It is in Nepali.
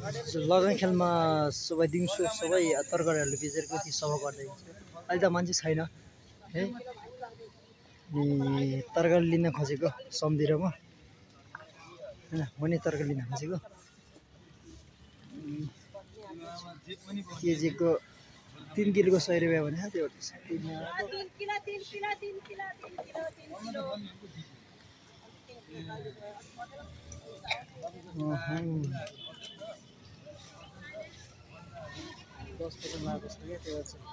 लगन खेलमा सबै दिउँसो सबै तरकारीहरूले बेचेर कति सफा गर्दै हुन्छ। अहिले त मान्छे छैन है। तरकारी लिन खोजेको समतिरमा होइन, म नि तरकारी लिन खोजेको। केजीको 3 किलोको 100 रुपियाँ भने त्यो 10% लागेको छ क्या त्यो चाहिँ।